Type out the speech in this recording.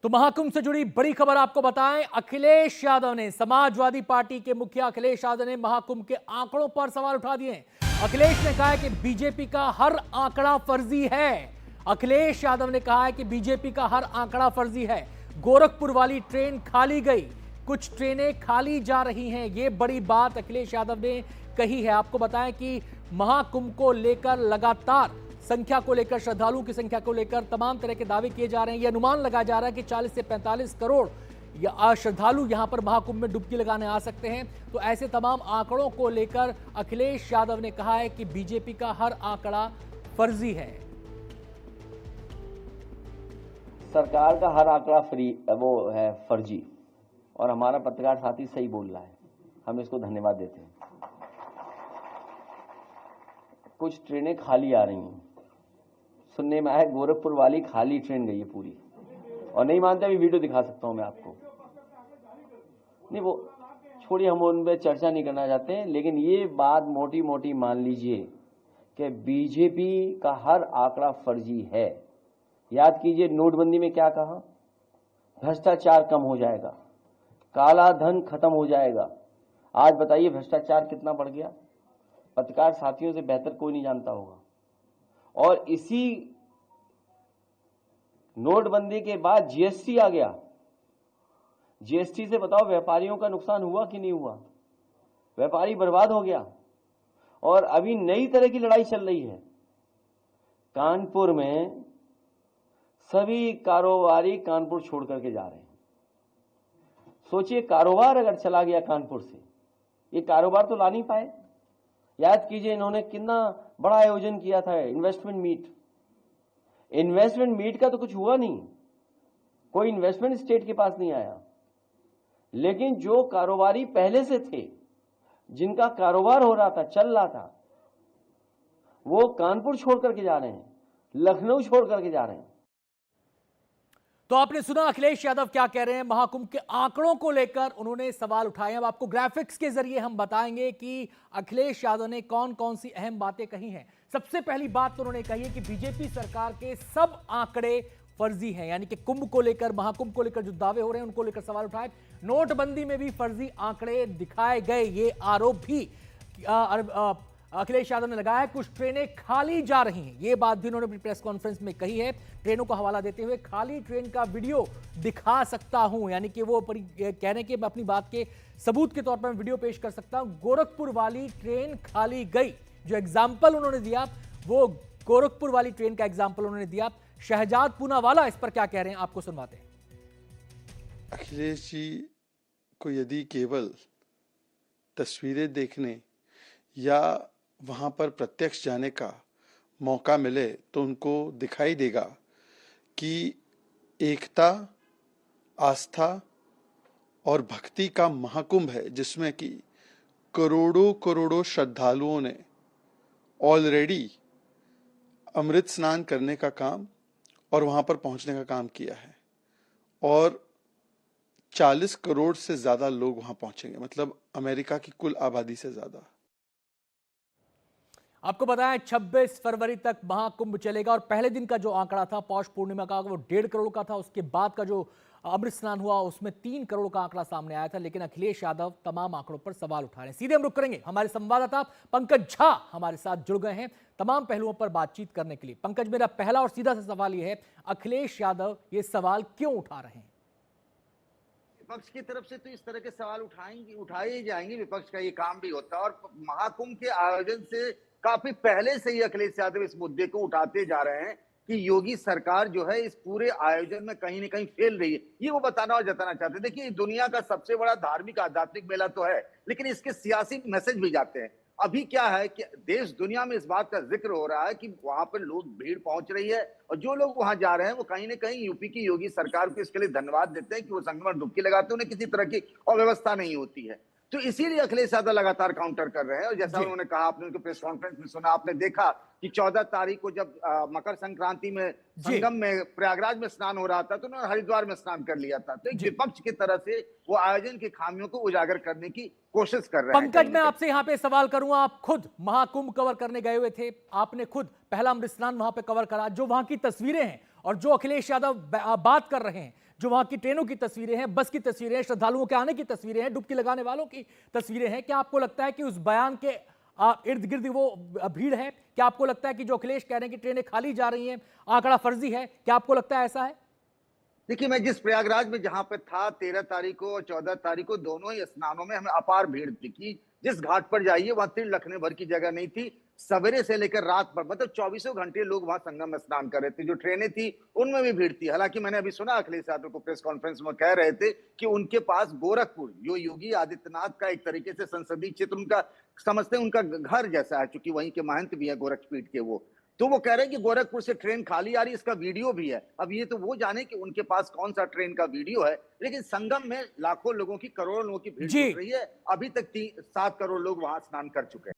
तो महाकुंभ से जुड़ी बड़ी खबर आपको बताएं। अखिलेश यादव ने, समाजवादी पार्टी के मुखिया अखिलेश यादव ने महाकुंभ के आंकड़ों पर सवाल उठा दिए। अखिलेश ने कहा है कि बीजेपी का हर आंकड़ा फर्जी है। अखिलेश यादव ने कहा है कि बीजेपी का हर आंकड़ा फर्जी है। गोरखपुर वाली ट्रेन खाली गई, कुछ ट्रेनें खाली जा रही हैं। ये बड़ी बात अखिलेश यादव ने कही है। आपको बताएं कि महाकुंभ को लेकर लगातार संख्या को लेकर, श्रद्धालुओं की संख्या को लेकर तमाम तरह के दावे किए जा रहे हैं। यह अनुमान लगाया जा रहा है कि 40 से 45 करोड़ श्रद्धालु यहां पर महाकुंभ में डुबकी लगाने आ सकते हैं। तो ऐसे तमाम आंकड़ों को लेकर अखिलेश यादव ने कहा है कि बीजेपी का हर आंकड़ा फर्जी है। सरकार का हर आंकड़ा वो है फर्जी, और हमारा पत्रकार साथी सही बोल रहा है, हम इसको धन्यवाद देते हैं। कुछ ट्रेनें खाली आ रही हैं, सुनने में आया गोरखपुर वाली खाली ट्रेन गई है पूरी, और नहीं मानते अभी वीडियो दिखा सकता हूं मैं आपको। नहीं वो छोड़िए, हम उन पर चर्चा नहीं करना चाहते हैं, लेकिन ये बात मोटी मोटी मान लीजिए कि बीजेपी का हर आंकड़ा फर्जी है। याद कीजिए नोटबंदी में क्या कहा, भ्रष्टाचार कम हो जाएगा, काला धन खत्म हो जाएगा। आज बताइए भ्रष्टाचार कितना बढ़ गया, पत्रकार साथियों से बेहतर कोई नहीं जानता होगा। और इसी नोटबंदी के बाद जीएसटी आ गया। जीएसटी से बताओ व्यापारियों का नुकसान हुआ कि नहीं हुआ? व्यापारी बर्बाद हो गया। और अभी नई तरह की लड़ाई चल रही है। कानपुर में सभी कारोबारी कानपुर छोड़ करके जा रहे हैं। सोचिए कारोबार अगर चला गया कानपुर से, ये कारोबार तो ला नहीं पाए। याद कीजिए इन्होंने कितना बड़ा आयोजन किया था, इन्वेस्टमेंट मीट। इन्वेस्टमेंट मीट का तो कुछ हुआ नहीं, कोई इन्वेस्टमेंट स्टेट के पास नहीं आया। लेकिन जो कारोबारी पहले से थे, जिनका कारोबार हो रहा था, चल रहा था, वो कानपुर छोड़ करके जा रहे हैं, लखनऊ छोड़ करके जा रहे हैं। तो आपने सुना अखिलेश यादव क्या कह रहे हैं। महाकुंभ के आंकड़ों को लेकर उन्होंने सवाल उठाए। अब आपको ग्राफिक्स के जरिए हम बताएंगे कि अखिलेश यादव ने कौन कौन सी अहम बातें कही हैं। सबसे पहली बात तो उन्होंने कही है कि बीजेपी सरकार के सब आंकड़े फर्जी हैं, यानी कि कुंभ को लेकर, महाकुंभ को लेकर जो दावे हो रहे हैं उनको लेकर सवाल उठाए। नोटबंदी में भी फर्जी आंकड़े दिखाए गए, ये आरोप भी अखिलेश यादव ने लगाया है। कुछ ट्रेनें खाली जा रही हैं, ये बात भी उन्होंने अपनी प्रेस कॉन्फ्रेंस में कही है। ट्रेनों का हवाला देते हुए खाली ट्रेन का वीडियो दिखा सकता हूं, यानी कि वो कहने के अपनी बात के सबूत के तौर पर मैं वीडियो पेश कर सकता हूं। गोरखपुर वाली ट्रेन खाली गई, जो एग्जाम्पल उन्होंने दिया वो गोरखपुर वाली ट्रेन का एग्जाम्पल उन्होंने दिया। शहजाद पूनावाला इस पर क्या कह रहे हैं, आपको सुनवाते हैं। अखिलेश जी को यदि केवल तस्वीरें देखने या वहां पर प्रत्यक्ष जाने का मौका मिले तो उनको दिखाई देगा कि एकता, आस्था और भक्ति का महाकुंभ है, जिसमें कि करोड़ों करोड़ों श्रद्धालुओं ने ऑलरेडी अमृत स्नान करने का काम और वहां पर पहुंचने का काम किया है। और 40 करोड़ से ज्यादा लोग वहां पहुंचेंगे, मतलब अमेरिका की कुल आबादी से ज्यादा। आपको बताएं 26 फरवरी तक महाकुंभ चलेगा, और पहले दिन का जो आंकड़ा था पौष पूर्णिमा का, वो 1.5 करोड़ का था। उसके बाद का जो अमृत स्नान हुआ उसमें 3 करोड़ का आंकड़ा सामने आया था। लेकिन अखिलेश यादव तमाम आंकड़ों पर सवाल उठा रहे हैं। सीधे हम रुक करेंगे, हमारे संवाददाता पंकज झा हमारे साथ जुड़ गए हैं तमाम पहलुओं पर बातचीत करने के लिए। पंकज, मेरा पहला और सीधा सा सवाल यह है, अखिलेश यादव ये सवाल क्यों उठा रहे हैं? विपक्ष की तरफ से तो इस तरह के सवाल उठाए जाएंगे, विपक्ष का ये काम भी होता है। और महाकुंभ के आयोजन से काफी पहले से ही अखिलेश यादव इस मुद्दे को उठाते जा रहे हैं कि योगी सरकार जो है इस पूरे आयोजन में कहीं न कहीं फेल रही है। ये वो बताना और जताना चाहते हैं। देखिए, दुनिया का सबसे बड़ा धार्मिक आध्यात्मिक मेला तो है, लेकिन इसके सियासी मैसेज भी जाते हैं। अभी क्या है कि देश दुनिया में इस बात का जिक्र हो रहा है कि वहां पर लोग भीड़ पहुंच रही है, और जो लोग वहां जा रहे हैं वो कहीं ना कहीं यूपी की योगी सरकार को इसके लिए धन्यवाद देते हैं कि वो संगम में डुबकी लगाते हैं, उन्हें किसी तरह की अव्यवस्था नहीं होती है। तो इसीलिए अखिलेश यादव लगातार काउंटर कर रहे हैं। और जैसा उन्होंने कहा, आपने उनके प्रेस कॉन्फ्रेंस में सुना, आपने देखा कि 14 तारीख को जब मकर संक्रांति में संगम में प्रयागराज में स्नान हो रहा था, तो उन्होंने हरिद्वार में स्नान कर लिया था। तो एक विपक्ष की तरह से वो आयोजन की खामियों को उजागर करने की कोशिश कर रहे हैं। पंकज, मैं आपसे यहाँ पे सवाल करूंगा, आप खुद महाकुंभ कवर करने गए हुए थे, आपने खुद पहला अमृत स्नान वहां पे कवर करा, जो वहां की तस्वीरें हैं और जो अखिलेश यादव बात कर रहे हैं, जो वहां की ट्रेनों की तस्वीरें हैं, बस की तस्वीरें हैं, श्रद्धालुओं के आने की तस्वीरें हैं, डुबकी लगाने वालों की तस्वीरें हैं, क्या आपको लगता है कि उस बयान के इर्द गिर्द वो भीड़ है? क्या आपको लगता है कि जो अखिलेश कह रहे हैं कि ट्रेनें खाली जा रही हैं, आंकड़ा फर्जी है? क्या आपको लगता है ऐसा है? देखिए, मैं जिस प्रयागराज में जहां पे था 13 तारीख को और 14 तारीख को, दोनों ही स्नानों में हमें अपार भीड़ दिखी। जिस घाट पर जाइए वहां तिल रखने भर की जगह नहीं थी। सवेरे से लेकर रात पर मतलब चौबीसों घंटे लोग वहां संगम में स्नान कर रहे थे। जो ट्रेनें थी उनमें भी भीड़ थी। हालांकि मैंने अभी सुना अखिलेश यादव को प्रेस कॉन्फ्रेंस में कह रहे थे कि उनके पास गोरखपुर, जो योगी आदित्यनाथ का एक तरीके से संसदीय क्षेत्र उनका समझते हैं, उनका घर जैसा है, चूंकि वहीं के महंत भी है गोरखपीठ के वो। तो वो कह रहे हैं कि गोरखपुर से ट्रेन खाली आ रही है, इसका वीडियो भी है। अब ये तो वो जाने कि उनके पास कौन सा ट्रेन का वीडियो है, लेकिन संगम में लाखों लोगों की, करोड़ों लोगों की भीड़ जी। जुट रही है। अभी तक 7 करोड़ लोग वहां स्नान कर चुके हैं।